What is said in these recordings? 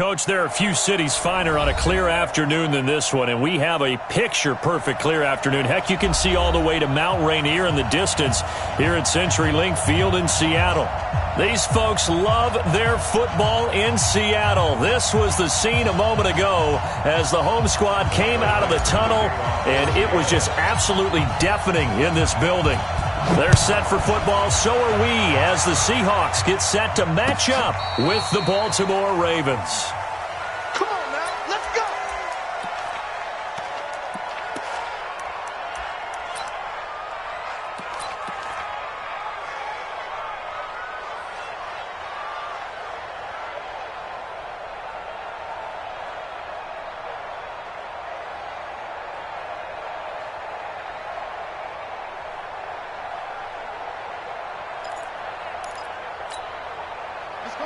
Coach, there are a few cities finer on a clear afternoon than this one, and we have a picture-perfect clear afternoon. Heck, you can see all the way to Mount Rainier in the distance here at CenturyLink Field in Seattle. These folks love their football in Seattle. This was the scene a moment ago as the home squad came out of the tunnel, and it was just absolutely deafening in this building. They're set for football, so are we, as the Seahawks get set to match up with the Baltimore Ravens. Come on now, let's go!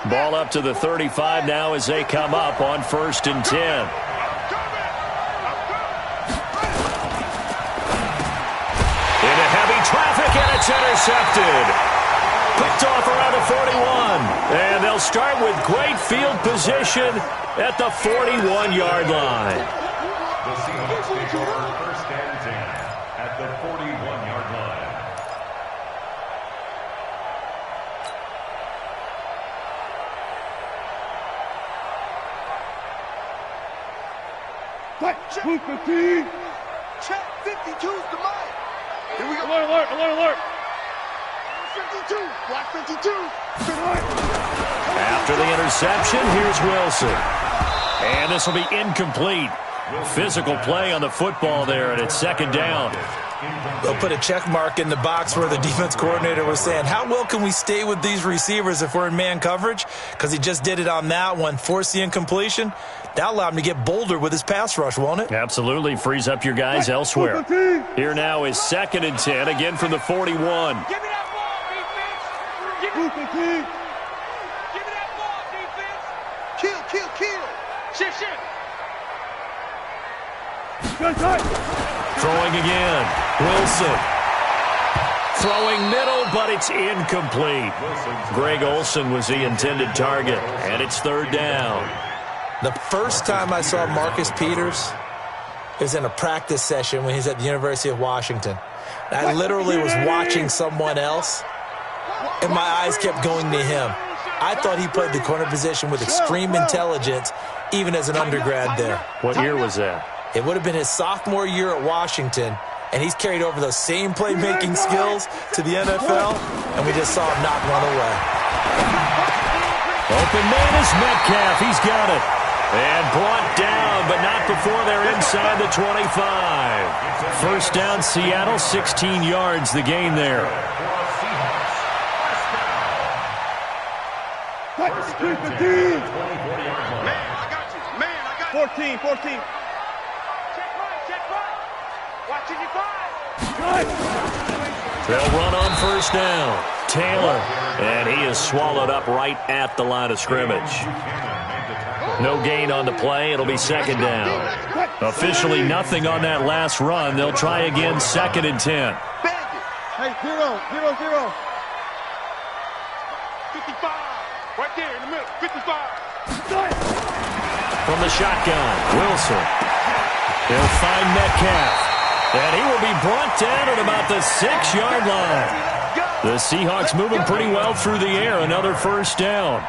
Ball up to the 35 now as they come up on 1st and 10. Into heavy traffic, and it's intercepted. Picked off around the 41. And they'll start with great field position at the 41-yard line. The Seahawks take over 1st and 10 at the 41-yard line. Check 52's the mic. Here we go. Alert. 52. Block 52. After the interception, here's Wilson. And this will be incomplete. Physical play on the football there, and it's 2nd down. They'll put a check mark in the box where the defense coordinator was saying, how well can we stay with these receivers if we're in man coverage? Because he just did it on that one, forced the incompletion. That'll allow him to get bolder with his pass rush, won't it? Absolutely. Frees up your guys elsewhere. Here now is 2nd and 10, again from the 41. Give me that ball, defense. Give me that ball, defense. Kill. Shit. Throwing again. Wilson. Throwing middle, but it's incomplete. Greg Olsen was the intended target, and it's 3rd down. The first time I saw Marcus Peters was in a practice session when he's at the University of Washington. I literally was watching someone else, and my eyes kept going to him. I thought he played the corner position with extreme intelligence, even as an undergrad there. What year was that? It would have been his sophomore year at Washington, and he's carried over those same playmaking skills to the NFL, and we just saw him knock one away. Open man is Metcalf. He's got it. And brought down, but not before they're inside the 25. 1st down, Seattle, 16 yards the gain there. Man, I got you. 14. Check right. Watching your five. They'll run on 1st down. Taylor, and he is swallowed up right at the line of scrimmage. No gain on the play. It'll be 2nd down. Officially nothing on that last run. They'll try again, 2nd and 10. Hey, 0. 55. Right there in the middle. 55. From the shotgun, Wilson. He'll find Metcalf. And he will be brought down at about the 6-yard line. The Seahawks moving pretty well through the air. Another 1st down.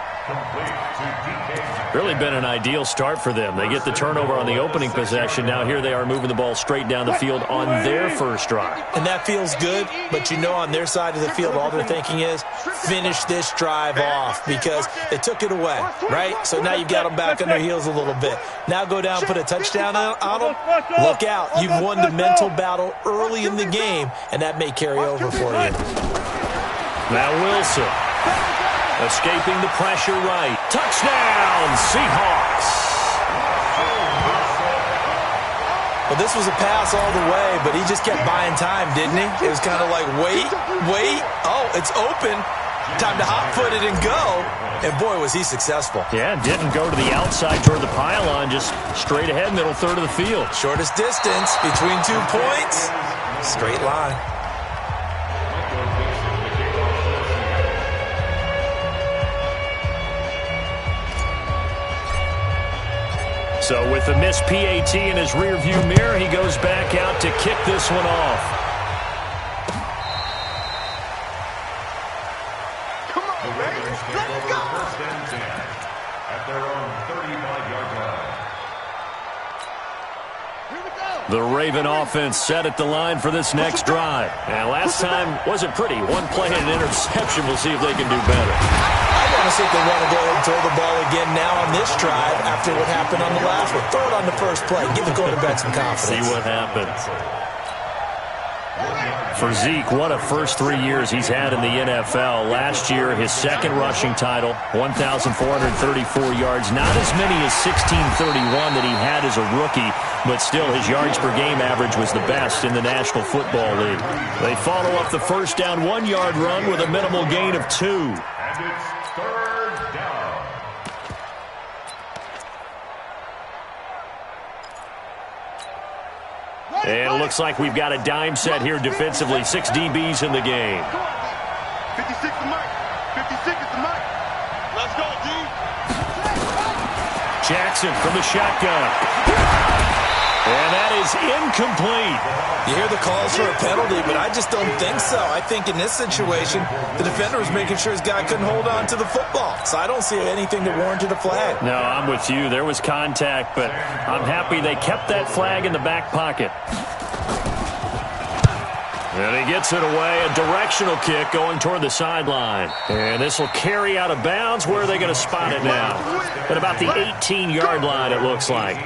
Really been an ideal start for them. They get the turnover on the opening possession. Now here they are moving the ball straight down the field on their first drive. And that feels good, but you know on their side of the field, all they're thinking is finish this drive off because they took it away, right? So now you've got them back on their heels a little bit. Now go down, put a touchdown on them. Look out. You've won the mental battle early in the game, and that may carry over for you. Now Wilson. Escaping the pressure right. Touchdown, Seahawks. Well, this was a pass all the way, but he just kept buying time, didn't he? It was kind of like, wait. Oh, it's open. Time to hot-foot it and go. And, boy, was he successful. Yeah, didn't go to the outside toward the pylon, just straight ahead, middle third of the field. Shortest distance between 2 points. Straight line. So with the missed PAT in his rearview mirror, he goes back out to kick this one off. Come on, man. Let's go. First and 10 at their own 35-yard line. Here we go. The Raven offense set at the line for this next drive. And last time wasn't pretty. One play and an interception. We'll see if they can do better. I want to see if they want to go ahead and throw the ball again now on this drive after what happened on the last one. Throw it on the first play. Give the quarterback some confidence. See what happens. For Zeke, what a first 3 years he's had in the NFL. Last year, his second rushing title, 1,434 yards. Not as many as 1,631 that he had as a rookie, but still his yards per game average was the best in the National Football League. They follow up the first down 1-yard run with a minimal gain of 2. And it's third down. And it looks like we've got a dime set here defensively. 6 DBs in the game. 56 to Mike. 56 is the Mike. Let's go, D. Jackson from the shotgun. And that is incomplete. You hear the calls for a penalty, but I just don't think so. I think in this situation, the defender was making sure his guy couldn't hold on to the football. So I don't see anything that warranted a flag. No, I'm with you. There was contact, but I'm happy they kept that flag in the back pocket. And he gets it away. A directional kick going toward the sideline. And this will carry out of bounds. Where are they going to spot it now? At about the 18-yard line, it looks like.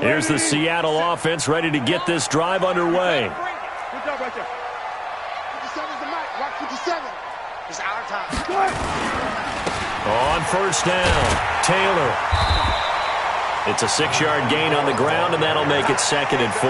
Here's the Seattle offense ready to get this drive underway. Good job right there. 57 is the Mike. Watch 57. It's our time. On first down, Taylor. It's a 6-yard gain on the ground, and that'll make it 2nd and 4.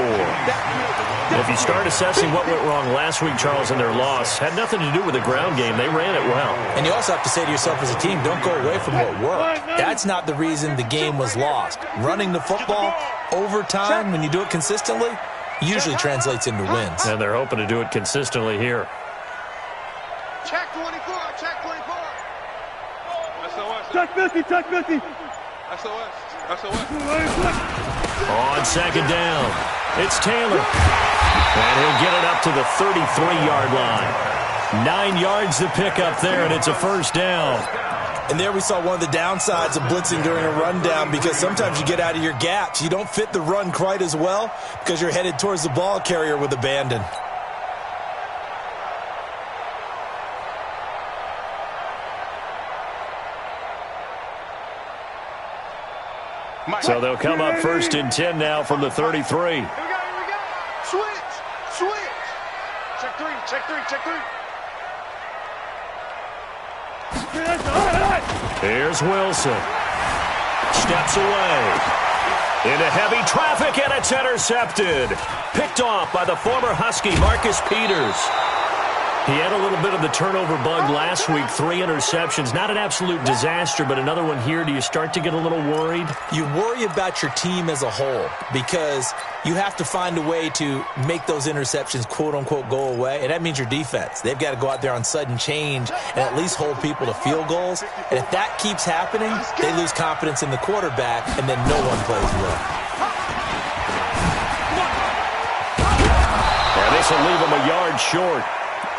If you start assessing what went wrong last week, Charles, in their loss, had nothing to do with the ground game. They ran it well. And you also have to say to yourself as a team, don't go away from what worked. That's not the reason the game was lost. Running the football over time, when you do it consistently, usually translates into wins. And they're hoping to do it consistently here. Check 24. Check 24. SOS. Check 50. Check 50. SOS. SOS. On second down, it's Taylor. And he'll get it up to the 33-yard line. 9 yards to pick up there, and it's a first down. And there we saw one of the downsides of blitzing during a rundown, because sometimes you get out of your gaps. You don't fit the run quite as well because you're headed towards the ball carrier with abandon. So they'll come up 1st and 10 now from the 33. Here we go. Switch. Check 3. Check 3. Check 3. Here's Wilson. Steps away. Into heavy traffic, and it's intercepted. Picked off by the former Husky, Marcus Peters. He had a little bit of the turnover bug last week, 3 interceptions. Not an absolute disaster, but another one here. Do you start to get a little worried? You worry about your team as a whole because you have to find a way to make those interceptions, quote-unquote, go away, and that means your defense. They've got to go out there on sudden change and at least hold people to field goals. And if that keeps happening, they lose confidence in the quarterback, and then no one plays well. And this will leave them a yard short.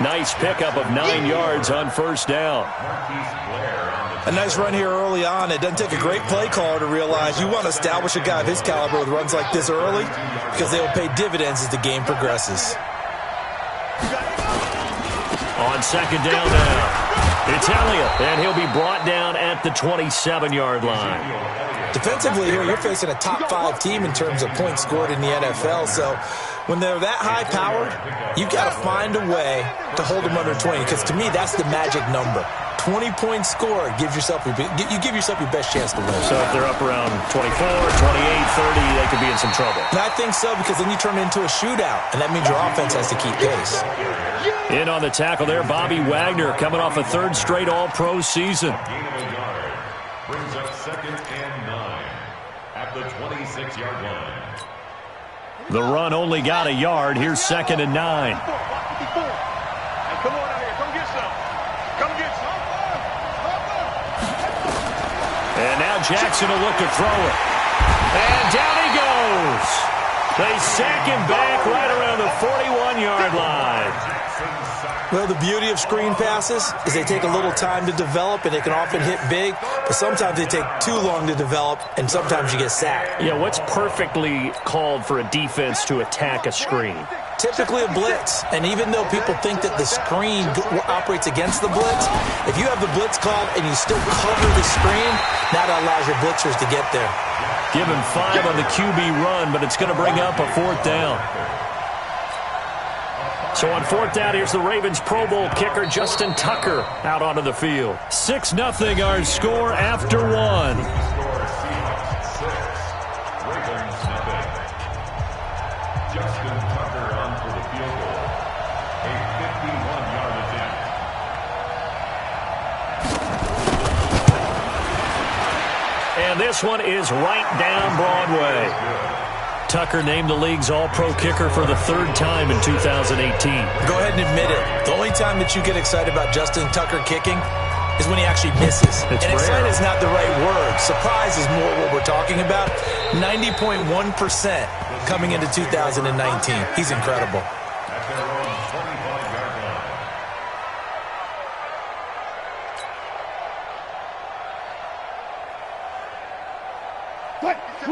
Nice pickup of 9 yards on first down. A nice run here early on. It doesn't take a great play caller to realize you want to establish a guy of his caliber with runs like this early because they will pay dividends as the game progresses. On second down now, it's Elliott, and he'll be brought down at the 27-yard line. Defensively here, you're facing a top 5 team in terms of points scored in the NFL, so when they're that high-powered, you've got to find a way to hold them under 20, because to me, that's the magic number. 20 points scored, you give yourself your best chance to win. So if they're up around 24, 28, 30, they could be in some trouble. And I think so, because then you turn it into a shootout, and that means your offense has to keep pace. In on the tackle there, Bobby Wagner, coming off a 3rd straight All-Pro season. Brings up 2nd and 9 at the 26-yard line. The run only got a yard. Here's 2nd and 9. Hey, come on out here. Come get some. And now Jackson will look to throw it. And down he goes. They sack him back right around the 41-yard line. Well, the beauty of screen passes is they take a little time to develop, and they can often hit big, but sometimes they take too long to develop, and sometimes you get sacked. Yeah, what's perfectly called for a defense to attack a screen? Typically a blitz, and even though people think that the screen operates against the blitz, if you have the blitz called and you still cover the screen, that allows your blitzers to get there. Give him 5 on the QB run, but it's going to bring up a 4th down. So on 4th down, here's the Ravens Pro Bowl kicker, Justin Tucker, out onto the field. 6-0 our score after 1. Seahawks 6, Ravens nothing. Justin Tucker on for the field goal. A 51-yard attempt. And this one is right down Broadway. Tucker named the league's all-pro kicker for the 3rd time in 2018. Go ahead and admit it. The only time that you get excited about Justin Tucker kicking is when he actually misses. And excited is not the right word. Surprise is more what we're talking about. 90.1% coming into 2019. He's incredible. At their own 25-yard line.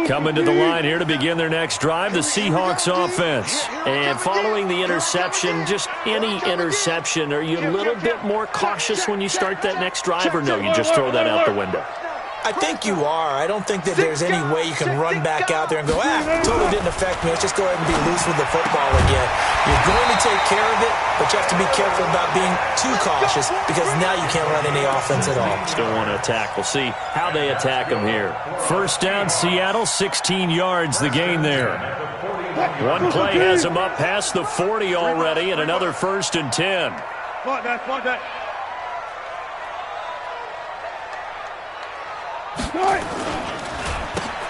Coming to the line here to begin their next drive, the Seahawks offense. And following the interception, just any interception, are you a little bit more cautious when you start that next drive, or no, you just throw that out the window? I think you are. I don't think that there's any way you can run back out there and go, totally didn't affect me. Let's just go ahead and be loose with the football again. You're going to take care of it, but you have to be careful about being too cautious because now you can't run any offense at all. Still want to attack. We'll see how they attack them here. 1st down, Seattle, 16 yards, the gain there. One play has them up past the 40 already, and another 1st and 10.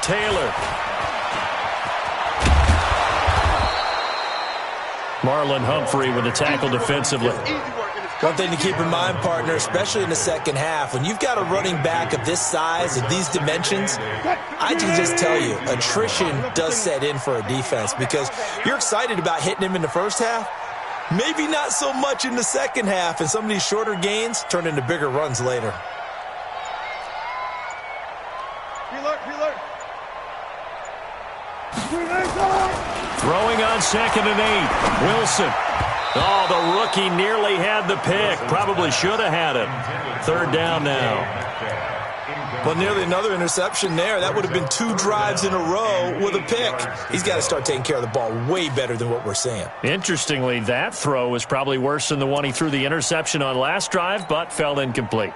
Taylor. Marlon Humphrey with a tackle defensively. One thing to keep in mind, partner, especially in the second half, when you've got a running back of this size, of these dimensions, I can just tell you, attrition does set in for a defense because you're excited about hitting him in the first half, maybe not so much in the second half, and some of these shorter gains turn into bigger runs later. Throwing on 2nd and 8. Wilson. Oh, the rookie nearly had the pick. Probably should have had it. 3rd down now. Well, nearly another interception there. That would have been 2 drives in a row with a pick. He's got to start taking care of the ball way better than what we're seeing. Interestingly, that throw was probably worse than the one he threw the interception on last drive, but fell incomplete.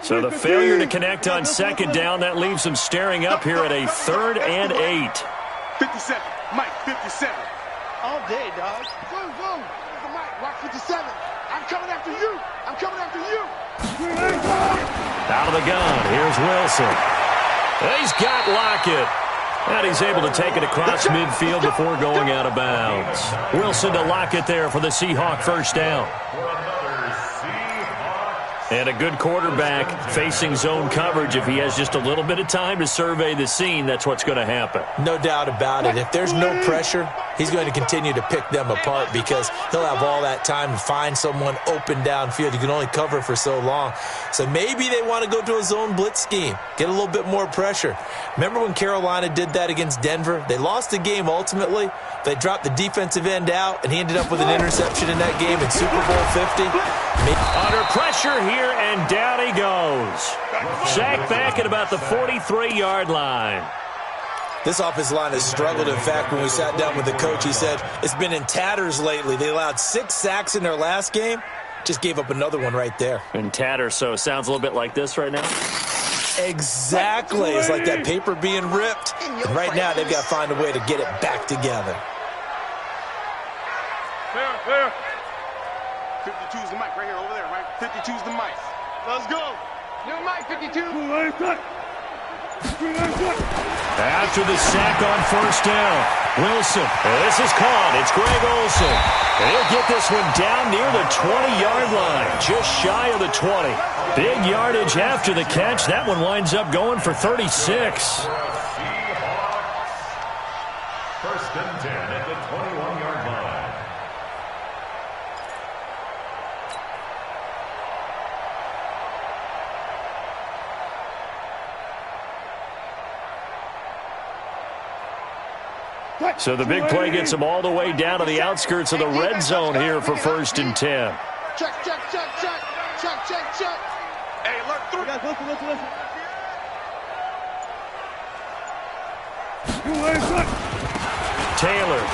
So the failure to connect on 2nd down, that leaves him staring up here at a 3rd and 8. 57. Mike, 57. All day, dog. Boom, boom. Here's the Mike. Watch 57. I'm coming after you. I'm coming after you. Out of the gun. Here's Wilson. He's got Lockett. And he's able to take it across midfield before going out of bounds. Wilson to Lockett there for the Seahawk 1st down. And a good quarterback facing zone coverage. If he has just a little bit of time to survey the scene, that's what's going to happen. No doubt about it. If there's no pressure, he's going to continue to pick them apart because he'll have all that time to find someone open downfield. You can only cover for so long. So maybe they want to go to a zone blitz scheme, get a little bit more pressure. Remember when Carolina did that against Denver? They lost the game ultimately. They dropped the defensive end out, and he ended up with an interception in that game in Super Bowl 50. Under pressure here, and down he goes. Sacked back at about the 43-yard line. This offensive line has struggled. In fact, when we sat down with the coach, he said it's been in tatters lately. They allowed 6 sacks in their last game. Just gave up another one right there. In tatters, so it sounds a little bit like this right now? Exactly. It's like that paper being ripped. And right now, they've got to find a way to get it back together. 52's the mic right here, over there, right? 52's the mic. Let's go. New mic, 52. After the sack on first down, Wilson. And this is caught. It's Greg Olsen. And he'll get this one down near the 20-yard line, just shy of the 20. Big yardage after the catch. That one winds up going for 36. Seahawks. First and 10 at the 21-yard line. So the big play gets them all the way down to the outskirts of the red zone here for first and 10. Check, check, check, check. Check, check, check. Hey, look through. Listen. Taylor.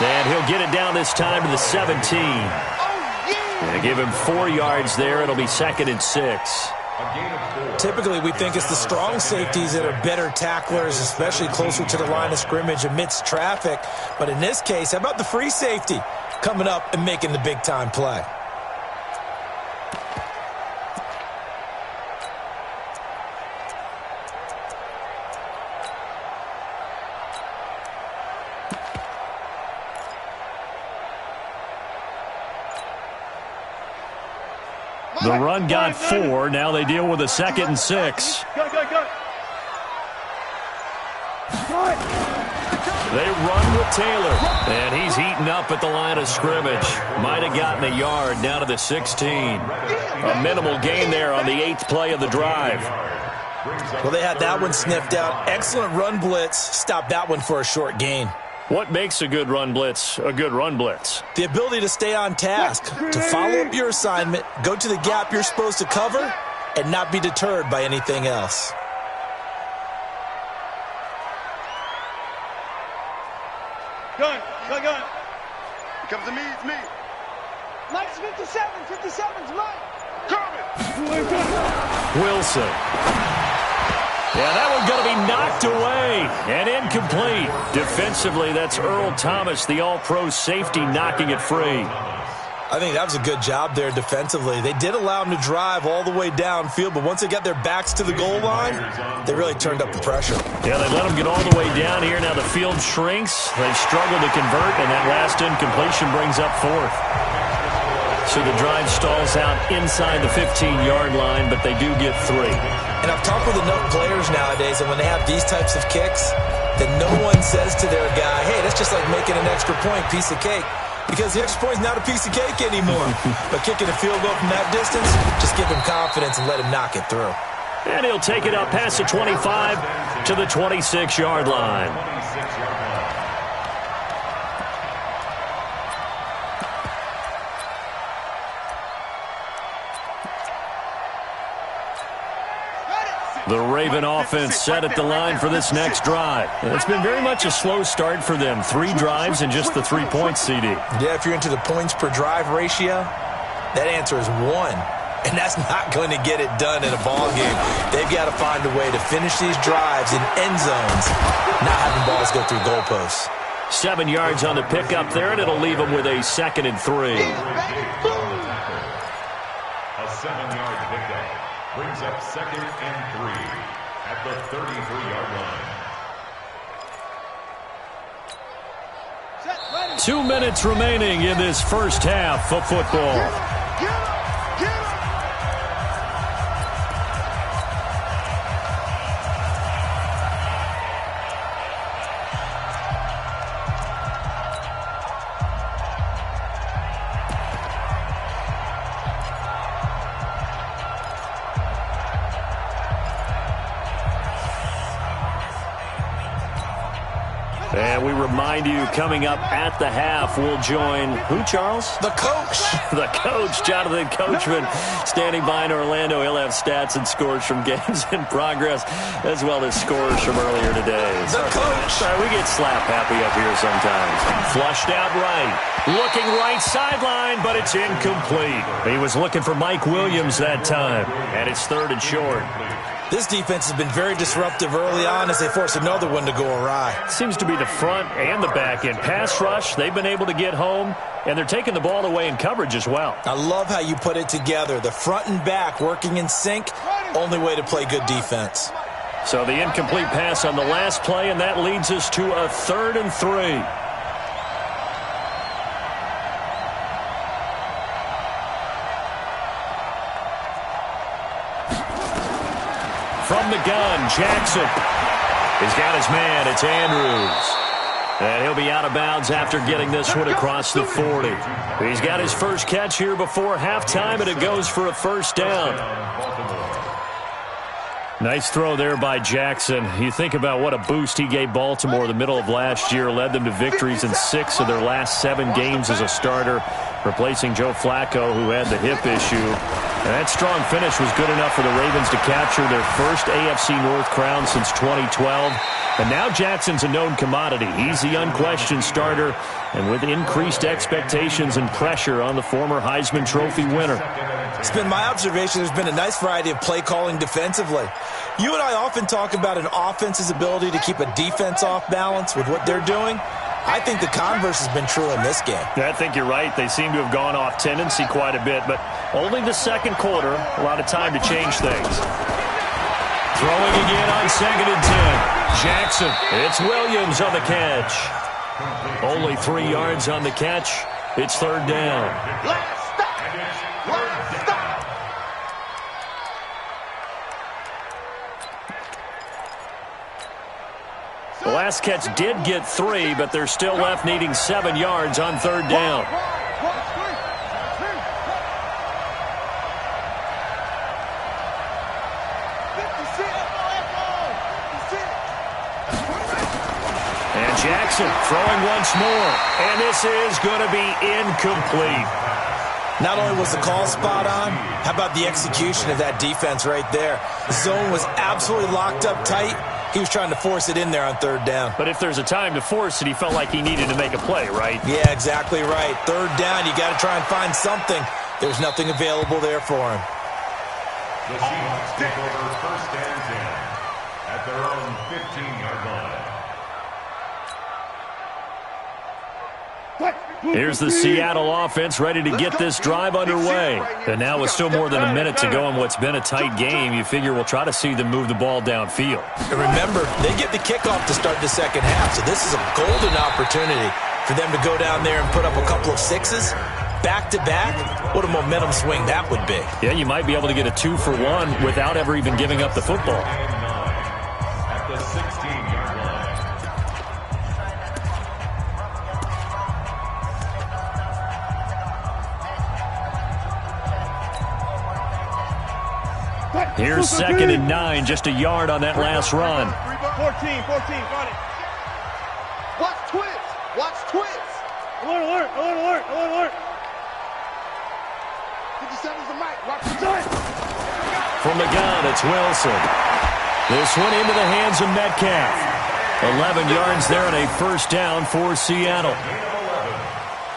And he'll get it down this time to the 17. And give him 4 yards there. It'll be second and 6. Typically, we think it's the strong safeties that are better tacklers, especially closer to the line of scrimmage amidst traffic. But in this case, how about the free safety coming up and making the big-time play? The run got 4. Now they deal with a second and 6. Go. They run with Taylor. And he's heating up at the line of scrimmage. Might have gotten a yard down to the 16. A minimal gain there on the 8th play of the drive. Well, they had that one sniffed out. Excellent run blitz. Stopped that one for a short gain. What makes a good run blitz a good run blitz? The ability to stay on task, to follow up your assignment, go to the gap you're supposed to cover, and not be deterred by anything else. Gun. Comes to me, it's me. Mike's 57's Mike. Coming. Wilson. Yeah, that one's going to be knocked away and incomplete. Defensively, that's Earl Thomas, the all-pro safety, knocking it free. I think that was a good job there defensively. They did allow him to drive all the way downfield, but once they got their backs to the goal line, they really turned up the pressure. Yeah, they let them get all the way down here. Now the field shrinks. They struggle to convert, and that last incompletion brings up 4th. So the drive stalls out inside the 15-yard line, but they do get 3. And I've talked with enough players nowadays, and when they have these types of kicks, that no one says to their guy, hey, that's just like making an extra point, piece of cake. Because the extra point's not a piece of cake anymore. But kicking a field goal from that distance, just give him confidence and let him knock it through. And he'll take it up past the 25 to the 26-yard line. The Raven offense set at the line for this next drive. And it's been very much a slow start for them. 3 drives and just the 3 points, CD. Yeah, if you're into the points per drive ratio, that answer is 1. And that's not going to get it done in a ball game. They've got to find a way to finish these drives in end zones, not having balls go through goalposts. 7 yards on the pickup there, and it'll leave them with a second and 3. A 7-yard pickup brings up second and 3 at the 33-yard line. 2 minutes remaining in this first half of football. And we remind you, coming up at the half, we'll join who, Charles? The coach. The coach, Jonathan Coachman, standing by in Orlando. He'll have stats and scores from games in progress, as well as scores from earlier today. The coach. Sorry, we get slap happy up here sometimes. Flushed out right. Looking right sideline, but it's incomplete. He was looking for Mike Williams that time, and it's 3rd and short. This defense has been very disruptive early on as they force another one to go awry. Seems to be the front and the back end. Pass rush, they've been able to get home, and they're taking the ball away in coverage as well. I love how you put it together. The front and back working in sync, Only way to play good defense. So the incomplete pass on the last play, and that leads us to a 3rd and 3. From the gun, Jackson. He's got his man. It's Andrews. And he'll be out of bounds after getting this one across the 40. He's got his first catch here before halftime, and it goes for a 1st down. Nice throw there by Jackson. You think about what a boost he gave Baltimore the middle of last year, led them to victories in 6 of their last 7 games as a starter, replacing Joe Flacco, who had the hip issue. And that strong finish was good enough for the Ravens to capture their first AFC North crown since 2012. And now Jackson's a known commodity. He's the unquestioned starter, and with increased expectations and pressure on the former Heisman Trophy winner. It's been my observation there's been a nice variety of play calling defensively. You and I often talk about an offense's ability to keep a defense off balance with what they're doing. I think the converse has been true in this game. I think you're right. They seem to have gone off tendency quite a bit, but only the second quarter, a lot of time to change things. Throwing again on 2nd and 10. Jackson. It's Williams on the catch. Only 3 yards on the catch. It's 3rd down. Last stop. Last stop. The last catch did get 3, but they're still left needing 7 yards on 3rd down. And Jackson throwing once more. And this is going to be incomplete. Not only was the call spot on, how about the execution of that defense right there? The zone was absolutely locked up tight. He was trying to force it in there on 3rd down. But if there's a time to force it, he felt like he needed to make a play, right? Yeah, exactly right. 3rd down, you got to try and find something. There's nothing available there for him. The Seahawks take over 1st and 10 at their own 15-yard line. Here's the Seattle offense ready to get this drive underway. And now with still more than a minute to go in what's been a tight game, you figure we'll try to see them move the ball downfield. And remember, they get the kickoff to start the second half, so this is a golden opportunity for them to go down there and put up a couple of 6s. Back-to-back, what a momentum swing that would be. Yeah, you might be able to get a 2-for-1 without ever even giving up the football. At the 16-yard line. Here's 2nd and 9, just a yard on that last run. 14, got it. Watch twins. Watch twins. Alert. 57's the mic. Watch the time. From the gun, it's Wilson. This one into the hands of Metcalf. 11 yards there and a 1st down for Seattle.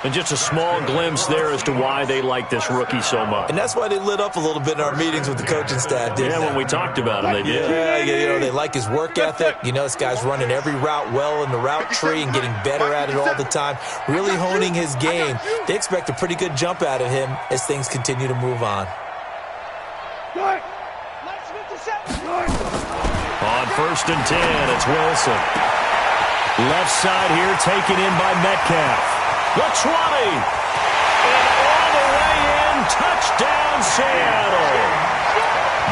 And just a small glimpse there as to why they like this rookie so much. And that's why they lit up a little bit in our meetings with the coaching staff, didn't they? Yeah, when we talked about him, they did. Yeah, they like his work ethic. This guy's running every route well in the route tree and getting better at it all the time, really honing his game. They expect a pretty good jump out of him as things continue to move on. On 1st and 10, it's Wilson. Left side here taken in by Metcalf. The 20. And all the way in, touchdown Seattle.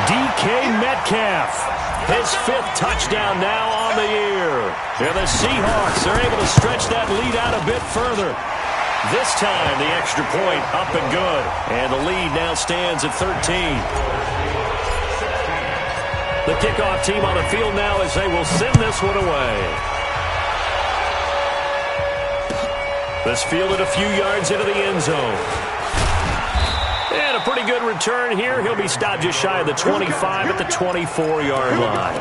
DK Metcalf, his 5th touchdown now on the year. And the Seahawks are able to stretch that lead out a bit further. This time, the extra point up and good. And the lead now stands at 13. The kickoff team on the field now as they will send this one away. This fielded a few yards into the end zone. And a pretty good return here. He'll be stopped just shy of the 25 at the 24-yard line.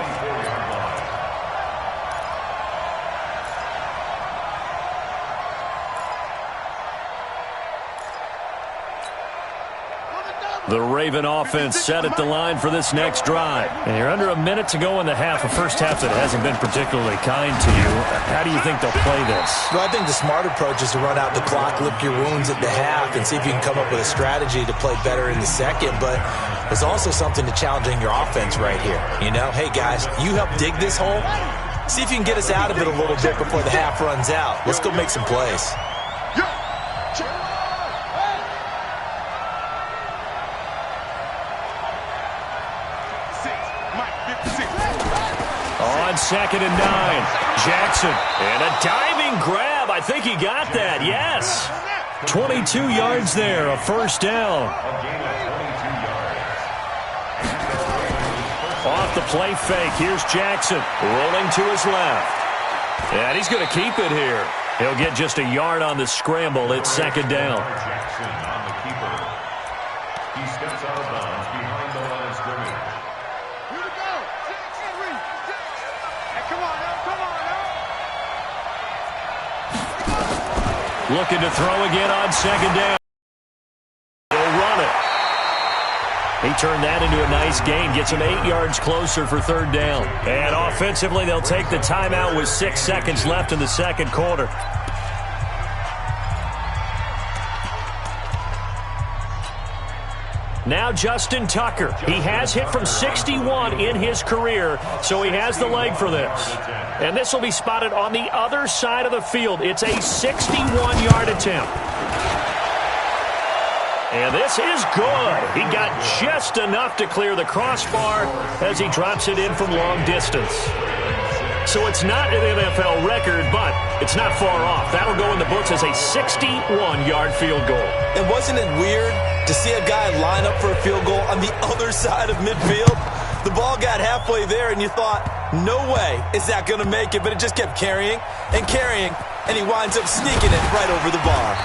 The Raven offense set at the line for this next drive. And you're under a minute to go in the half, a first half that hasn't been particularly kind to you. How do you think they'll play this? Well, I think the smart approach is to run out the clock, lick your wounds at the half, and see if you can come up with a strategy to play better in the second. But there's also something to challenging your offense right here. You know, hey, guys, you help dig this hole. See if you can get us out of it a little bit before the half runs out. Let's go make some plays. On 2nd and 9, Jackson. And a diving grab. I think he got that, yes. 22 yards there, a first down. Off the play fake, here's Jackson. Rolling to his left. And he's going to keep it here. He'll get just a yard on the scramble. It's 2nd down. Jackson on the keeper. He steps out of bounds behind the line of scrimmage. Here we go. Hey, come on now, come on now. Looking to throw again on 2nd down. He'll run it. He turned that into a nice gain. Gets him 8 yards closer for 3rd down. And offensively, they'll take the timeout with 6 seconds left in the second quarter. Now Justin Tucker. He has hit from 61 in his career, so he has the leg for this. And this will be spotted on the other side of the field. It's a 61-yard attempt. And this is good. He got just enough to clear the crossbar as he drops it in from long distance. So it's not an NFL record, but it's not far off. That'll go in the books as a 61-yard field goal. And wasn't it weird to see a guy line up for a field goal on the other side of midfield? The ball got halfway there, and you thought, no way is that going to make it, but it just kept carrying, and he winds up sneaking it right over the bar.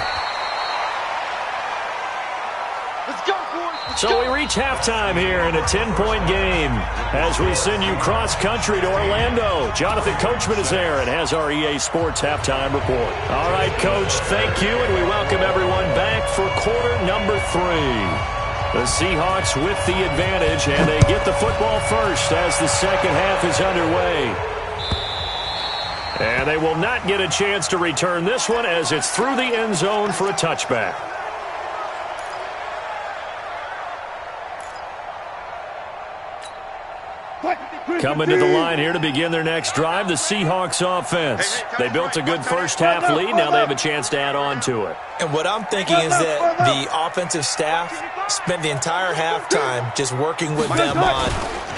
So we reach halftime here in a 10-point game as we send you cross-country to Orlando. Jonathan Coachman is there and has our EA Sports halftime report. All right, Coach, thank you, and we welcome everyone back for quarter number 3. The Seahawks with the advantage, and they get the football first as the second half is underway. And they will not get a chance to return this one as it's through the end zone for a touchback. Coming to the line here to begin their next drive, the Seahawks offense. They built a good first half lead. Now they have a chance to add on to it. And what I'm thinking is that the offensive staff spent the entire halftime just working with them on,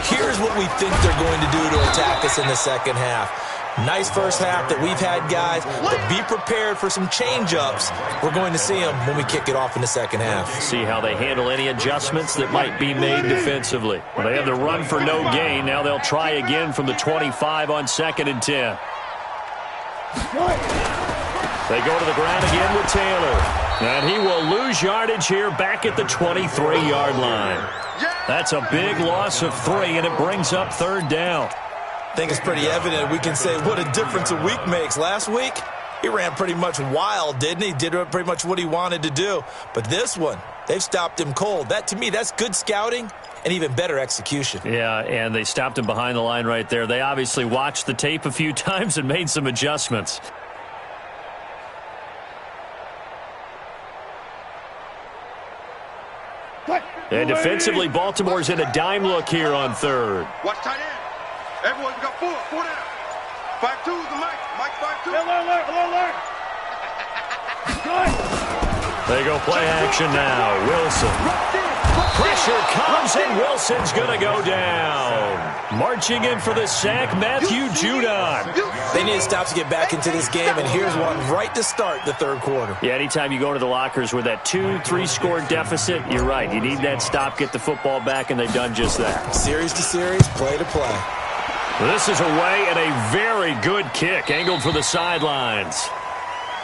here's what we think they're going to do to attack us in the second half. Nice first half that we've had, guys, but be prepared for some change-ups. We're going to see them when we kick it off in the second half. See how they handle any adjustments that might be made defensively. Well, they have the run for no gain. Now they'll try again from the 25 on 2nd and 10. They go to the ground again with Taylor. And he will lose yardage here back at the 23-yard line. That's a big loss of 3, and it brings up 3rd down. I think it's pretty evident we can say what a difference a week makes. Last week, he ran pretty much wild, didn't he? Did pretty much what he wanted to do. But this one, they've stopped him cold. That, to me, that's good scouting and even better execution. Yeah, and they stopped him behind the line right there. They obviously watched the tape a few times and made some adjustments. And defensively, Baltimore's in a dime look here on 3rd. Watch tight end. Everyone, we got 4 down. 5-2 is the Mike. Mike 5-2. Alert. They go play action now. Wilson. Pressure comes, and Wilson's going to go down. Marching in for the sack, Matthew Judon. They need to stop to get back into this game, and here's one right to start the 3rd quarter. Yeah, anytime you go to the lockers with that 2-3 score deficit, you're right. You need that stop, get the football back, and they've done just that. Series to series, play to play. This is away, and a very good kick angled for the sidelines.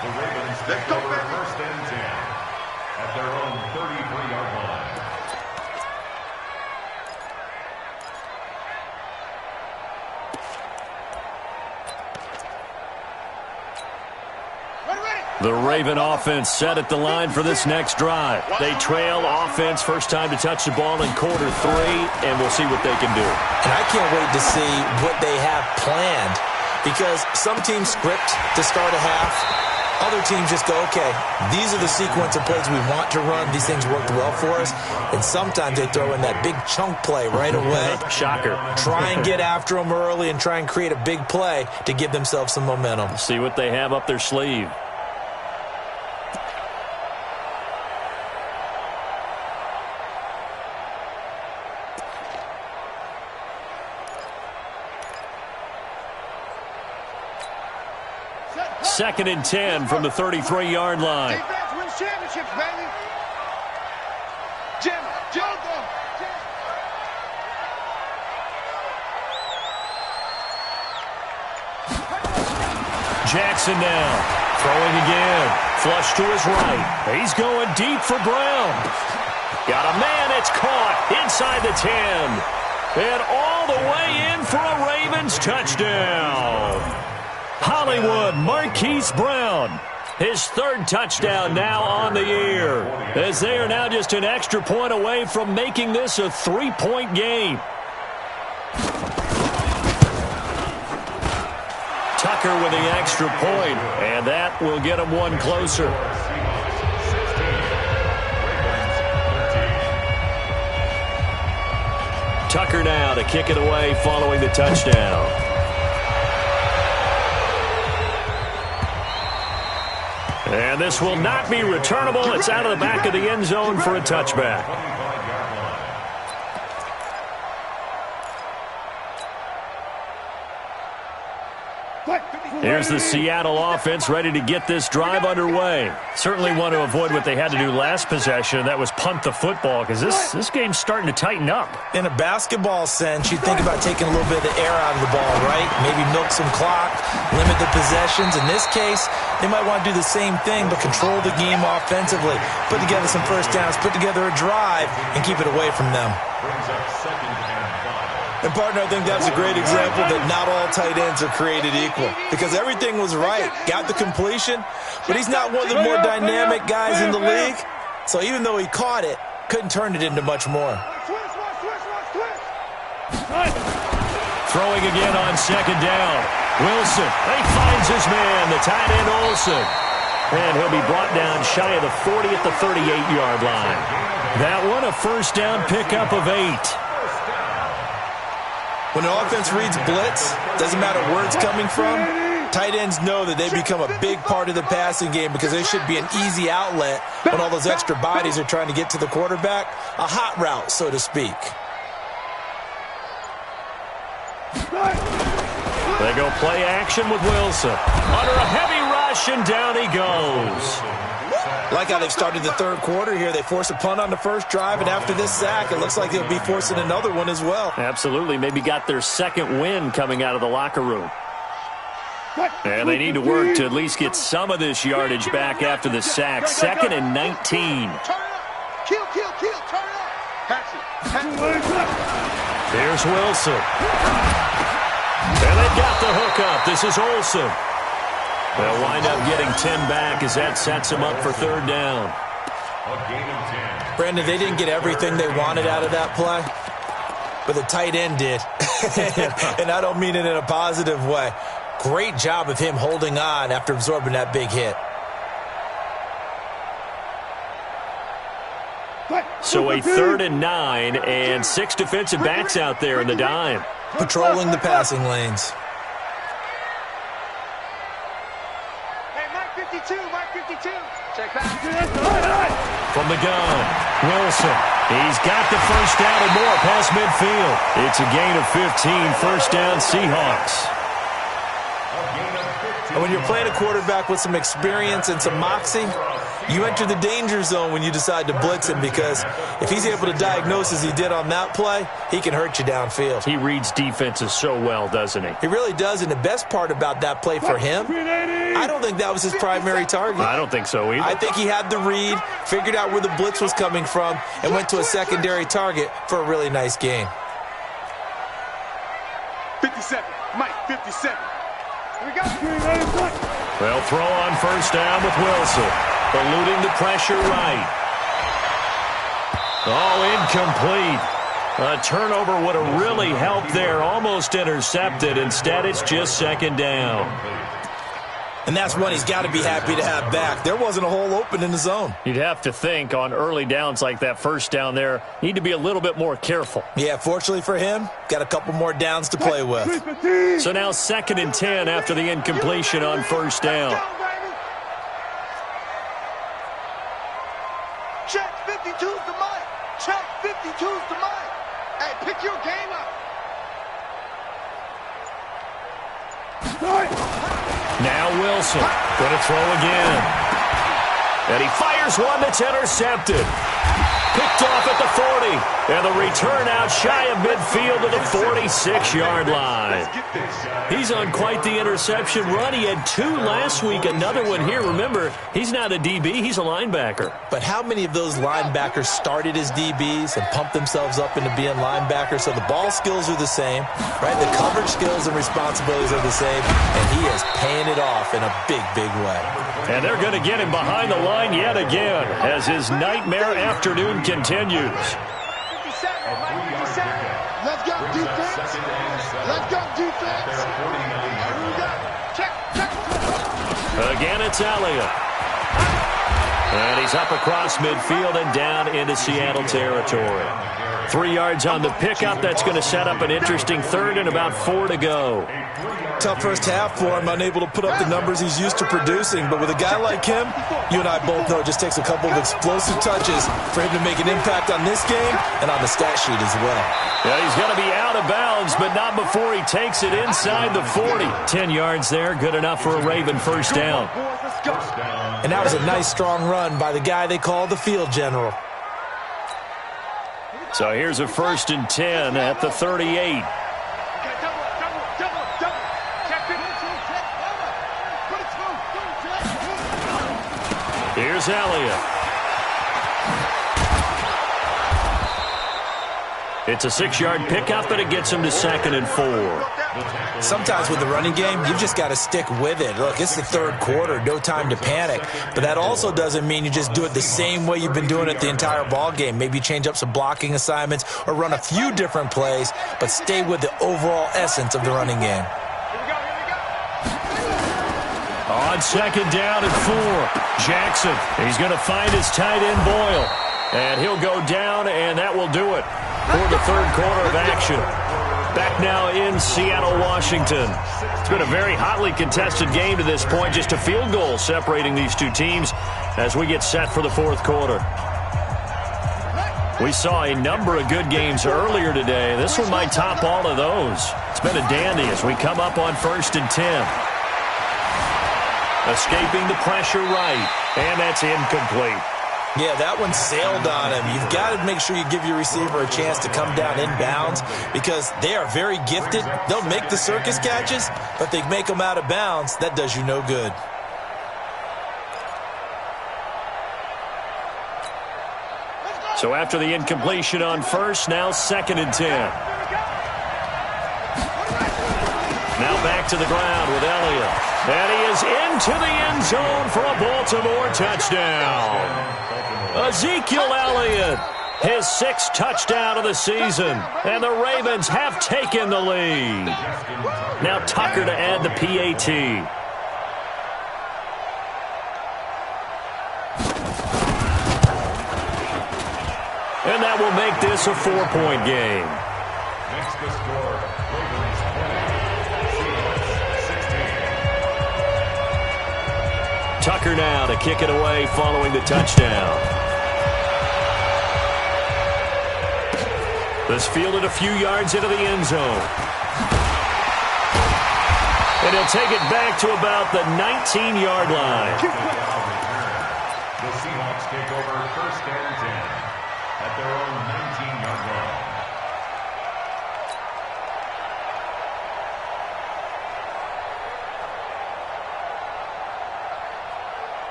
The Ravens take over 1st and 10 at their own 33-yard line. The Raven offense set at the line for this next drive. They trail offense, first time to touch the ball in quarter 3, and we'll see what they can do. And I can't wait to see what they have planned, because some teams script to start a half. Other teams just go, okay, these are the sequence of plays we want to run. These things worked well for us. And sometimes they throw in that big chunk play right away. Shocker. Try and get after them early and try and create a big play to give themselves some momentum. See what they have up their sleeve. Second and 10 from the 33-yard line. Defense wins championships, baby. Jim. Jackson now. Throwing again. Flush to his right. He's going deep for Brown. Got a man. It's caught inside the 10. And all the way in for a Ravens touchdown. Hollywood Marquise Brown, his third touchdown now on the year, as they are now just an extra point away from making this a 3-point game. Tucker with the extra point, and that will get him one closer. Tucker now to kick it away following the touchdown. And this will not be returnable. It's out of the back of the end zone for a touchback. Here's the Seattle offense ready to get this drive underway. Certainly want to avoid what they had to do last possession. That was punt the football, because this game's starting to tighten up. In a basketball sense, you think about taking a little bit of the air out of the ball, right? Maybe milk some clock, limit the possessions. In this case, they might want to do the same thing, but control the game offensively. Put together some first downs, put together a drive, and keep it away from them. And, partner, I think that's a great example that not all tight ends are created equal, because everything was right. Got the completion, but he's not one of the more dynamic guys in the league. So even though he caught it, couldn't turn it into much more. Throwing again on second down. Wilson, he finds his man, the tight end Olsen. And he'll be brought down shy of the 40 at the 38-yard line. That one, a first down pickup of 8. When the offense reads blitz, doesn't matter where it's coming from, tight ends know that they become a big part of the passing game, because they should be an easy outlet when all those extra bodies are trying to get to the quarterback. A hot route, so to speak. They go play action with Wilson. Under a heavy rush, and down he goes. Like how they've started the third quarter here. They force a punt on the first drive, and after this sack, it looks like they'll be forcing another one as well. Absolutely. Maybe got their second win coming out of the locker room. And they need to work to at least get some of this yardage back after the sack. 2nd and 19. Kill, turn it up. Here's Wilson. And they've got the hook up. This is Olsen. They'll wind up getting 10 back as that sets them up for third down. Brandon, they didn't get everything they wanted out of that play, but the tight end did. And I don't mean it in a positive way. Great job of him holding on after absorbing that big hit. So a 3rd and 9 and 6 defensive backs out there in the dime. Patrolling the passing lanes. Check back. From the gun, Wilson. He's got the first down and more past midfield. It's a gain of 15, first down Seahawks. And when you're playing a quarterback with some experience and some moxie, you enter the danger zone when you decide to blitz him, because if he's able to diagnose as he did on that play, he can hurt you downfield. He reads defenses so well, doesn't he? He really does, and the best part about that play for him, I don't think that was his primary target. I don't think so either. I think he had the read, figured out where the blitz was coming from, and went to a secondary target for a really nice gain. 57, Mike, 57. Here we go. They'll throw on first down with Wilson. Eluding the pressure right. Oh, incomplete. A turnover would have really helped there. Almost intercepted. Instead, it's just second down. And that's one he's got to be happy to have back. There wasn't a hole open in the zone. You'd have to think on early downs like that first down there, need to be a little bit more careful. Yeah, fortunately for him, got a couple more downs to play with. So now 2nd and 10 after the incompletion on first down. Check 52's the mic. Check 52's the mic. Hey, pick your game up. Now Wilson going to throw again. And he fires one that's intercepted. Picked off at the 40. And the return out shy of midfield to the 46-yard line. He's on quite the interception run. He had 2 last week, another one here. Remember, he's not a DB, he's a linebacker. But how many of those linebackers started as DBs and pumped themselves up into being linebackers? So the ball skills are the same, right? The coverage skills and responsibilities are the same, and he is paying it off in a big, big way. And they're going to get him behind the line yet again as his nightmare afternoon continues. Let's go defense. Let's go defense. Here we go. Check. Again, it's Elliott. And he's up across midfield and down into Seattle territory. 3 yards on the pickup. That's going to set up an interesting 3rd and about 4 to go. Tough first half for him, unable to put up the numbers he's used to producing. But with a guy like him, you and I both know it just takes a couple of explosive touches for him to make an impact on this game and on the stat sheet as well. Yeah, he's going to be out of bounds, but not before he takes it inside the 40. 10 yards there, good enough for a Raven first down. And that was a nice, strong run by the guy they call the field general. So here's a 1st and 10 at the 38. Here's Elliott. It's a 6-yard pickup, but it gets him to 2nd and 4. Sometimes with the running game, you've just got to stick with it. Look, it's the 3rd quarter, no time to panic. But that also doesn't mean you just do it the same way you've been doing it the entire ball game. Maybe change up some blocking assignments or run a few different plays, but stay with the overall essence of the running game. On 2nd down and 4, Jackson. He's going to find his tight end, Boyle. And he'll go down, and that will do it for the 3rd quarter of action. Back now in Seattle, Washington. It's been a very hotly contested game to this point. Just a field goal separating these two teams as we get set for the 4th quarter. We saw a number of good games earlier today. This one might top all of those. It's been a dandy as we come up on 1st and 10. Escaping the pressure right, and that's incomplete. Yeah, that one sailed on him. You've got to make sure you give your receiver a chance to come down inbounds because they are very gifted. They'll make the circus catches, but they make them out of bounds. That does you no good. So after the incompletion on first, now 2nd and 10. Now back to the ground with Elliott. And he is into the end zone for a Baltimore touchdown. Ezekiel Elliott, his 6th touchdown of the season. And the Ravens have taken the lead. Now Tucker to add the PAT. And that will make this a 4-point game. Next to score, Ravens 20, Seahawks 16. Tucker now to kick it away following the touchdown. This fielded a few yards into the end zone. And he'll take it back to about the 19-yard line. The Seahawks take over 1st and 10 at their own 19-yard line.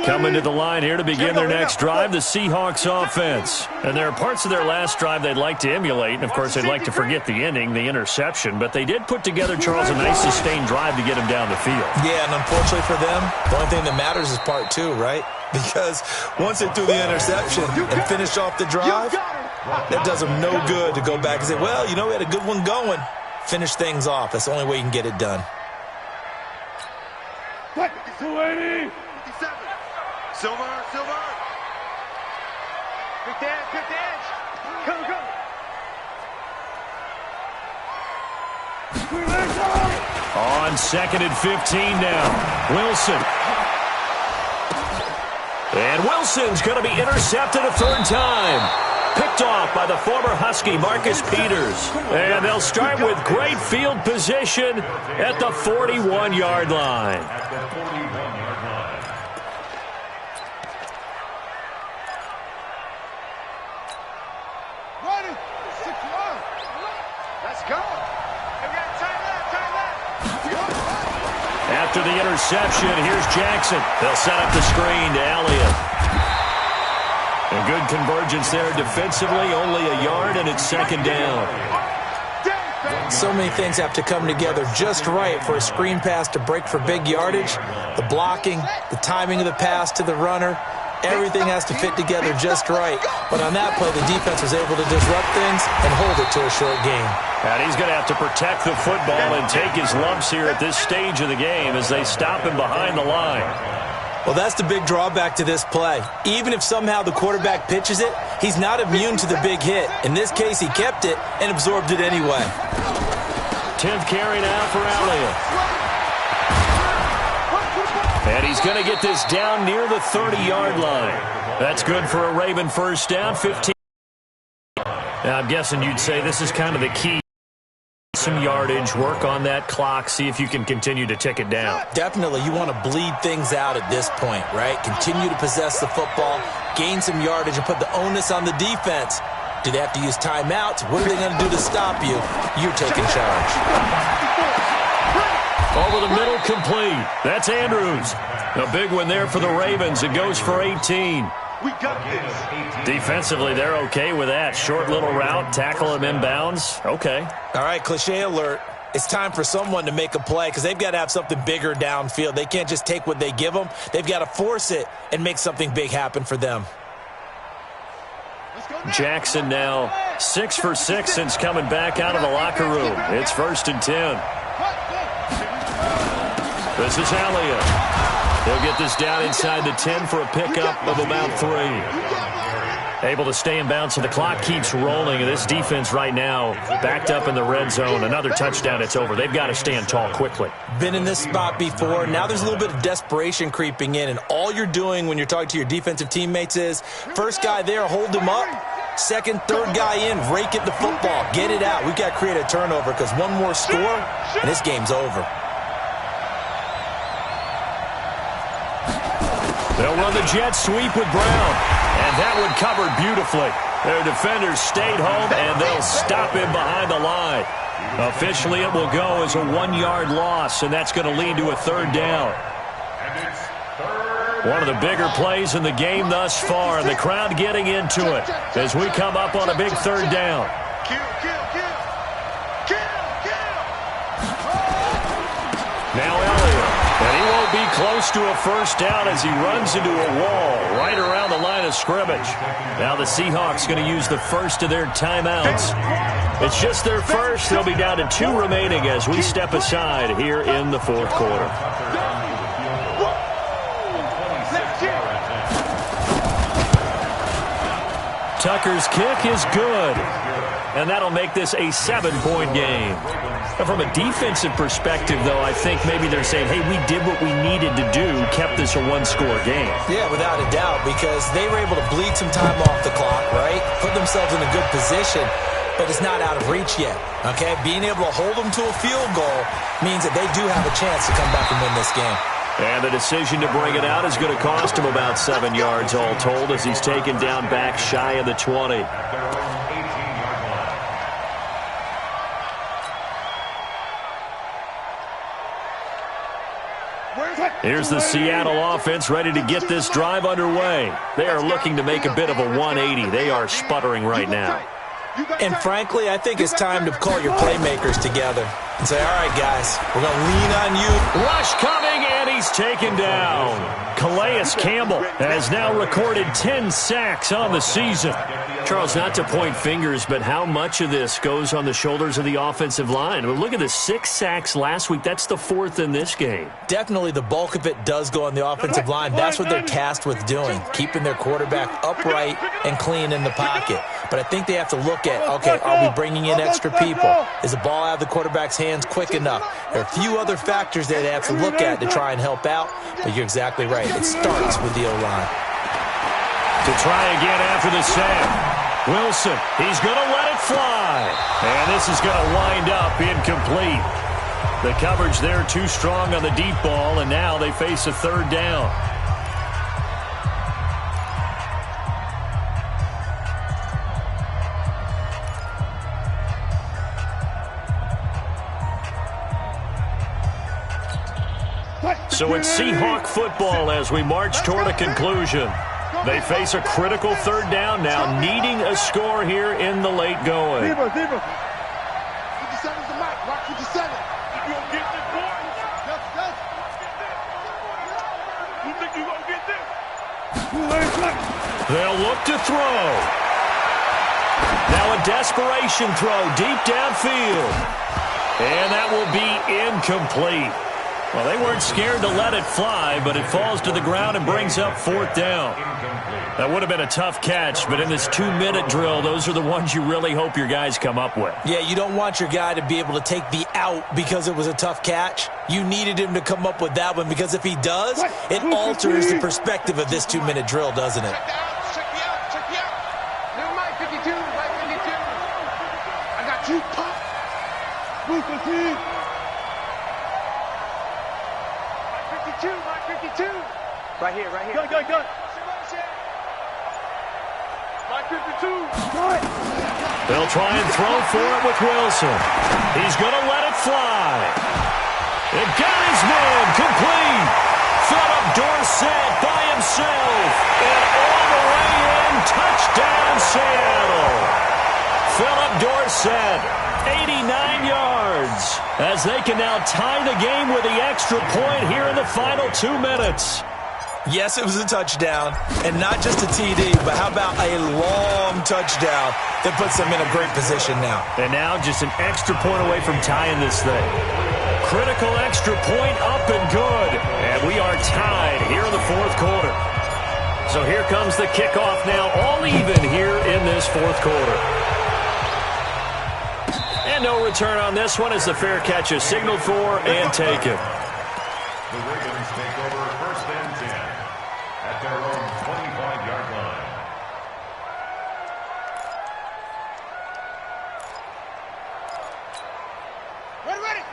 Coming to the line here to begin their next drive, the Seahawks offense. And there are parts of their last drive they'd like to emulate, and, of course, they'd like to forget the ending, the interception. But they did put together, Charles, a nice sustained drive to get him down the field. Yeah, and unfortunately for them, the only thing that matters is part two, right? Because once they threw the interception and finished off the drive, that does them no good to go back and say, well, you know, we had a good one going. Finish things off. That's the only way you can get it done. 280. 57. Silver. Quick edge. Come. On 2nd and 15 now. Wilson. And Wilson's going to be intercepted a third time. Picked off by the former Husky, Marcus Peters. And they'll start with great field position at the 41-yard line. Ready. 6-1. Let's go. Time left. After the interception, here's Jackson. They'll set up the screen to Elliott. A good convergence there defensively, only a yard, and it's second down. So many things have to come together just right for a screen pass to break for big yardage. The blocking, the timing of the pass to the runner, everything has to fit together just right. But on that play, the defense was able to disrupt things and hold it to a short game. And he's going to have to protect the football and take his lumps here at this stage of the game as they stop him behind the line. Well, that's the big drawback to this play. Even if somehow the quarterback pitches it, he's not immune to the big hit. In this case, he kept it and absorbed it anyway. 10th carry now for Elliott. And he's going to get this down near the 30-yard line. That's good for a Raven first down, 15. Now, I'm guessing you'd say this is kind of the key. Some yardage, work on that clock, see if you can continue to tick it down. Definitely, you want to bleed things out at this point, right? Continue to possess the football, gain some yardage, and put the onus on the defense. Do they have to use timeouts? What are they going to do to stop you? You're taking charge. Over the middle, complete. That's Andrews. A big one there for the Ravens. It goes for 18. We got this. Defensively, they're okay with that. Short little route, tackle him inbounds. Okay. All right, cliche alert. It's time for someone to make a play because they've got to have something bigger downfield. They can't just take what they give them. They've got to force it and make something big happen for them. Jackson now 6 for 6 since coming back out of the locker room. It's 1st and 10. This is Elliott. He'll get this down inside the 10 for a pickup of about 3. Able to stay in bounds, so the clock keeps rolling. And this defense right now backed up in the red zone. Another touchdown, it's over. They've got to stand tall quickly. Been in this spot before. Now there's a little bit of desperation creeping in. And all you're doing when you're talking to your defensive teammates is, first guy there, hold him up. Second, third guy in, rake at the football. Get it out. We've got to create a turnover because one more score, and this game's over. They'll run the jet sweep with Brown. And that one covered beautifully. Their defenders stayed home, and they'll stop him behind the line. Officially, it will go as a 1-yard loss, and that's going to lead to a third down. One of the bigger plays in the game thus far, and the crowd getting into it as we come up on a big third down. Now Elliott, and he won't be close to a first down as he runs into a wall right around the line of scrimmage. Now the Seahawks going to use the first of their timeouts. It's just their first. They'll be down to 2 remaining as we step aside here in the fourth quarter. Tucker's kick is good, and that'll make this a 7-point game. And from a defensive perspective, though, I think maybe they're saying, hey, we did what we needed to do, kept this a 1-score game. Yeah, without a doubt, because they were able to bleed some time off the clock, right? Put themselves in a good position, but it's not out of reach yet, okay? Being able to hold them to a field goal means that they do have a chance to come back and win this game. And the decision to bring it out is going to cost him about 7 yards all told as he's taken down back shy of the 20. Here's the Seattle offense ready to get this drive underway. They are looking to make a bit of a 180. They are sputtering right now. And frankly, I think it's time to call your playmakers together and say, all right, guys, we're going to lean on you. Rush coming, and he's taken down. Calais Campbell has now recorded 10 sacks on the season. Charles, not to point fingers, but how much of this goes on the shoulders of the offensive line? Well, look at the 6 sacks last week. That's the 4th in this game. Definitely the bulk of it does go on the offensive line. That's what they're tasked with doing, keeping their quarterback upright and clean in the pocket. But I think they have to look at, okay, are we bringing in extra people? Is the ball out of the quarterback's hands quick enough? There are a few other factors that they have to look at to try and help out, but you're exactly right. It starts with the O-line. To try again after the sack. Wilson, he's going to let it fly. And this is going to wind up incomplete. The coverage there too strong on the deep ball, and now they face a 3rd down. So it's Seahawk football as we march toward a conclusion. They face a critical 3rd down now, needing a score here in the late going. 57's the mic. Rock 57. You gonna get this, boy? Yes. You think you gonna get this? They'll look to throw. Now a desperation throw deep downfield. And that will be incomplete. Well, they weren't scared to let it fly, but it falls to the ground and brings up 4th down. That would have been a tough catch, but in this 2-minute drill, those are the ones you really hope your guys come up with. Yeah, you don't want your guy to be able to take the out because it was a tough catch. You needed him to come up with that one because if he does, it alters the perspective of this 2-minute drill, doesn't it? Check me out. Little Mike 52, Mike 52. I got you, pop. Mike 52. Right here. Go. Mike 52. They'll try and throw for it with Wilson. He's going to let it fly. It got his man complete. Philip Dorsett by himself. And all the way in, touchdown Seattle. Philip Dorsett, 89 yards, as they can now tie the game with the extra point here in the final 2 minutes. Yes, it was a touchdown, and not just a TD, but how about a long touchdown that puts them in a great position now. And now just an extra point away from tying this thing. Critical extra point up and good, and we are tied here in the 4th quarter. So here comes the kickoff now, all even here in this 4th quarter. And no return on this one as the fair catch is signaled for and taken. The Ravens take over 1st and 10 at their own 25-yard line.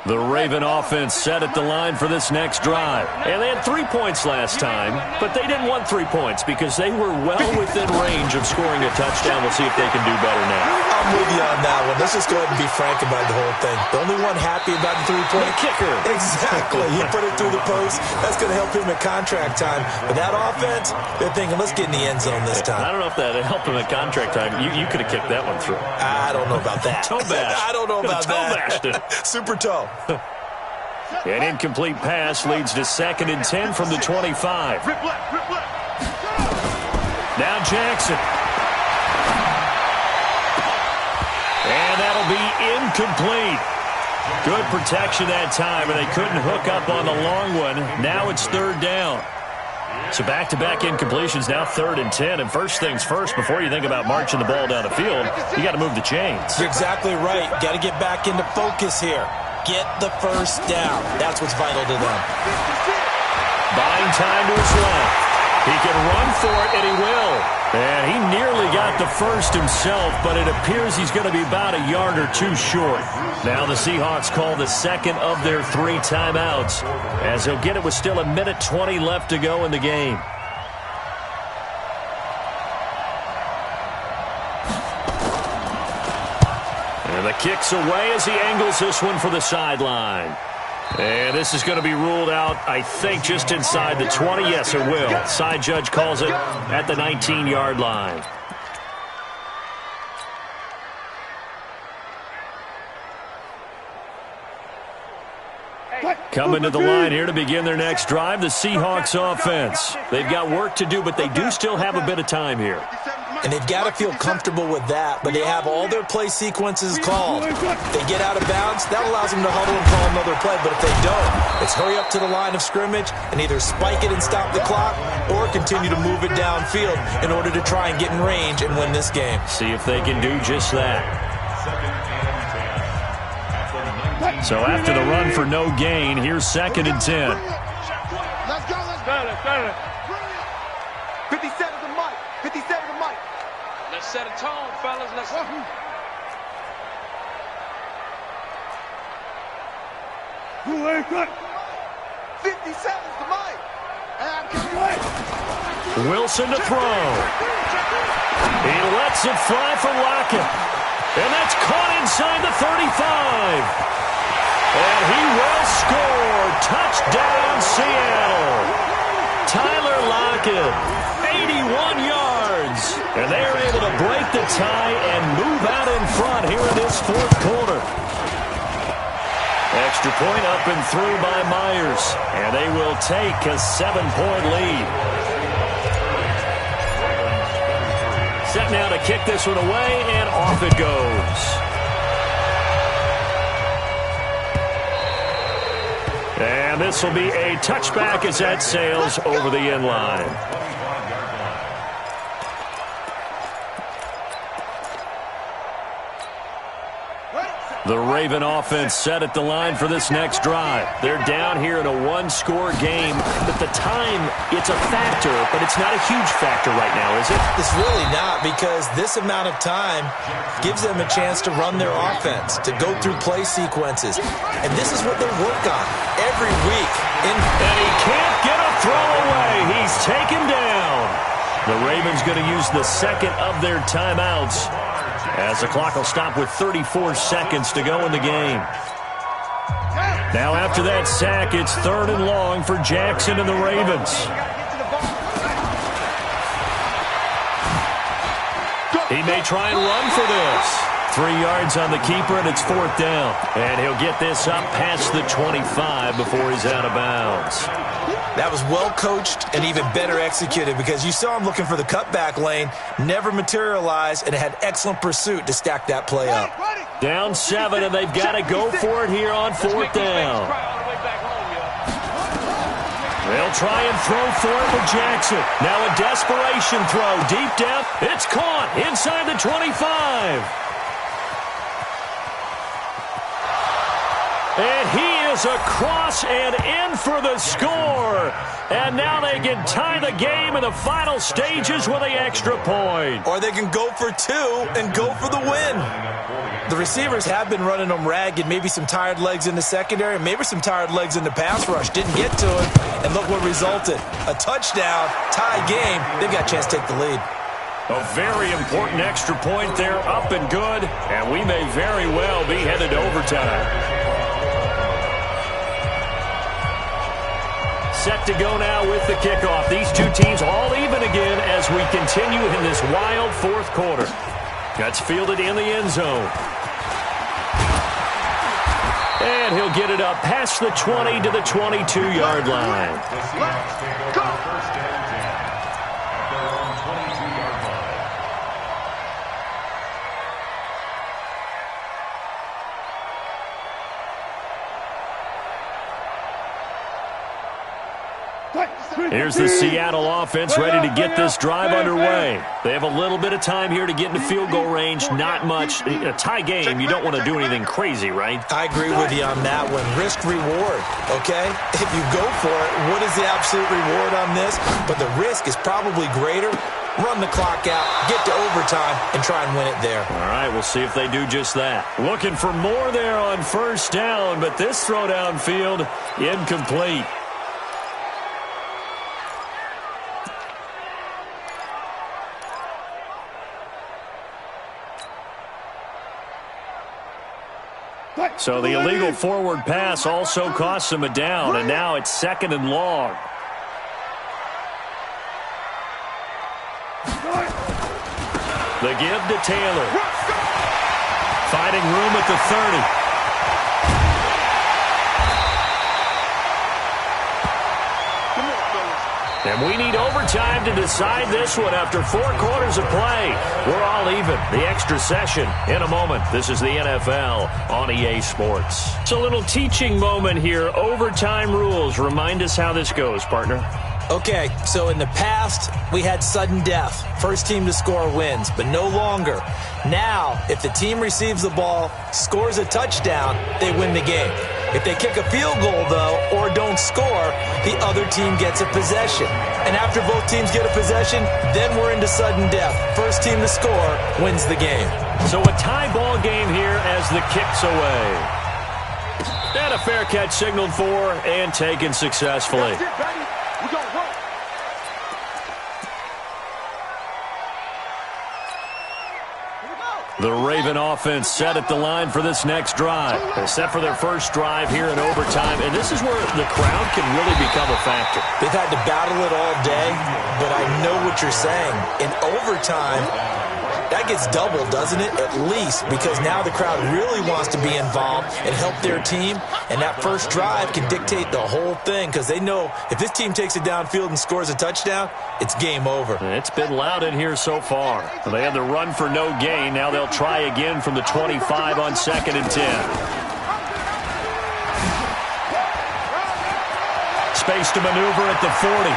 The Raven offense set at the line for this next drive. And they had 3 points last time, but they didn't want 3 points because they were well within range of scoring a touchdown. We'll see if they can do better now. I'm with you on that one. Let's just go ahead and be frank about the whole thing. The only one happy about the 3-point kicker. Exactly. He put it through the post. That's going to help him at contract time. But that offense, they're thinking, let's get in the end zone this time. I don't know if that helped him at contract time. You could have kicked that one through. I don't know about that. Toe bash. I don't know about that. Super toe. An incomplete pass leads to 2nd and 10 from the 25. Now Jackson. And that'll be incomplete. Good protection that time, and they couldn't hook up on the long one. Now it's 3rd down. So back-to-back incompletions, now 3rd and 10. And first things first, before you think about marching the ball down the field, you got to move the chains. You're exactly right. Got to get back into focus here. Get the first down. That's what's vital to them. Buying time to his left. He can run for it, and he will. And he nearly got the first himself, but it appears he's going to be about a yard or 2 short. Now the Seahawks call the 2nd of their 3 timeouts, as he'll get it with still 1:20 left to go in the game. And the kick's away as he angles this one for the sideline. And this is going to be ruled out, I think, just inside the 20. Yes, it will. Side judge calls it at the 19-yard line. Coming to the line here to begin their next drive, the Seahawks offense. They've got work to do, but they do still have a bit of time here. And they've got to feel comfortable with that, but they have all their play sequences called. They get out of bounds, that allows them to huddle and call another play, but if they don't, it's hurry up to the line of scrimmage and either spike it and stop the clock or continue to move it downfield in order to try and get in range and win this game. See if they can do just that. So after the run for no gain, here's 2nd and 10. Let's go, let's go. 57 to Mike. 57 to Mike. Let's set a tone, fellas. Let's go. 57 to Mike. Wilson to throw. He lets it fly for Lockett. And that's caught inside the 35. And he will score. Touchdown, Seattle. Tyler Lockett, 81 yards. And they are able to break the tie and move out in front here in this 4th quarter. Extra point up and through by Myers. And they will take a 7-point lead. Set now to kick this one away, and off it goes. And this will be a touchback as that sails over the end line. The Raven offense set at the line for this next drive. They're down here in a one-score game, but the time, it's a factor, but it's not a huge factor right now, is it? It's really not, because this amount of time gives them a chance to run their offense, to go through play sequences. And this is what they work on every week. And he can't get a throw away. He's taken down. The Ravens going to use the second of their timeouts, as the clock will stop with 34 seconds to go in the game. Now after that sack, it's 3rd and long for Jackson and the Ravens. He may try and run for this. 3 yards on the keeper, and it's 4th down. And he'll get this up past the 25 before he's out of bounds. That was well coached and even better executed, because you saw him looking for the cutback lane, never materialized, and had excellent pursuit to stack that play up. Down 7, and they've got to go for it here on 4th down. They'll try and throw for it with Jackson. Now a desperation throw deep down. It's caught inside the 25. And he is across and in for the score. And now they can tie the game in the final stages with an extra point. Or they can go for 2 and go for the win. The receivers have been running them ragged. Maybe some tired legs in the secondary, maybe some tired legs in the pass rush. Didn't get to him, and look what resulted. A touchdown, tie game. They've got a chance to take the lead. A very important extra point there, up and good. And we may very well be headed to overtime. Set to go now with the kickoff. These two teams all even again as we continue in this wild 4th quarter. That's fielded in the end zone. And he'll get it up past the 20 to the 22-yard line. Here's the Seattle offense ready to get this drive underway. They have a little bit of time here to get into field goal range. Not much. In a tie game, you don't want to do anything crazy, right? I agree with you on that one. Risk-reward, okay? If you go for it, what is the absolute reward on this? But the risk is probably greater. Run the clock out, get to overtime, and try and win it there. All right, we'll see if they do just that. Looking for more there on 1st down, but this throw downfield, incomplete. So the illegal forward pass also costs him a down, and now it's 2nd and long. The give to Taylor. Finding room at the 30. And we need overtime to decide this one after 4 quarters of play. We're all even. The extra session in a moment. This is the NFL on EA Sports. It's a little teaching moment here. Overtime rules. Remind us how this goes, partner. Okay, so in the past, we had sudden death. First team to score wins, but no longer. Now, if the team receives the ball, scores a touchdown, they win the game. If they kick a field goal, though, or don't score, the other team gets a possession. And after both teams get a possession, then we're into sudden death. First team to score wins the game. So a tie ball game here as the kick's away. And a fair catch signaled for and taken successfully. That's it, baby. We gonna work. The Raven offense set at the line for this next drive. They're set for their first drive here in overtime, and this is where the crowd can really become a factor. They've had to battle it all day, but I know what you're saying. In overtime, that gets doubled, doesn't it? At least, because now the crowd really wants to be involved and help their team, and that first drive can dictate the whole thing because they know if this team takes it downfield and scores a touchdown, it's game over. It's been loud in here so far. They had the run for no gain. Now they'll try again from the 25 on 2nd and 10. Space to maneuver at the 40.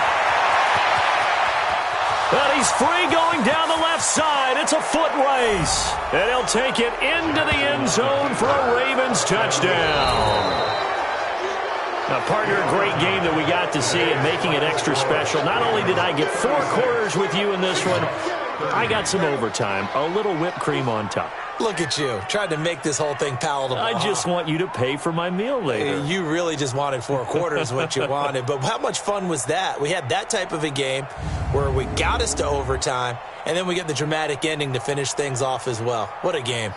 But he's free going down the left side. It's a foot race. And he'll take it into the end zone for a Ravens touchdown. Now, partner, a great game that we got to see and making it extra special. Not only did I get 4 quarters with you in this one, I got some overtime, a little whipped cream on top. Look at you, trying to make this whole thing palatable. I just want you to pay for my meal later. You really just wanted 4 quarters what you wanted. But how much fun was that? We had that type of a game where we got us to overtime, and then we get the dramatic ending to finish things off as well. What a game.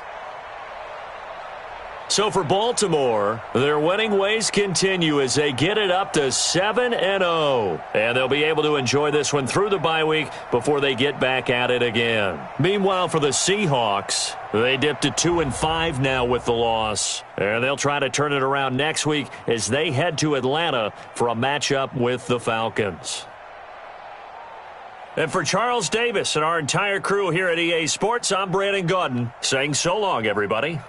So for Baltimore, their winning ways continue as they get it up to 7-0. And they'll be able to enjoy this one through the bye week before they get back at it again. Meanwhile, for the Seahawks, they dipped to 2-5 now with the loss. And they'll try to turn it around next week as they head to Atlanta for a matchup with the Falcons. And for Charles Davis and our entire crew here at EA Sports, I'm Brandon Gaudin saying so long, everybody.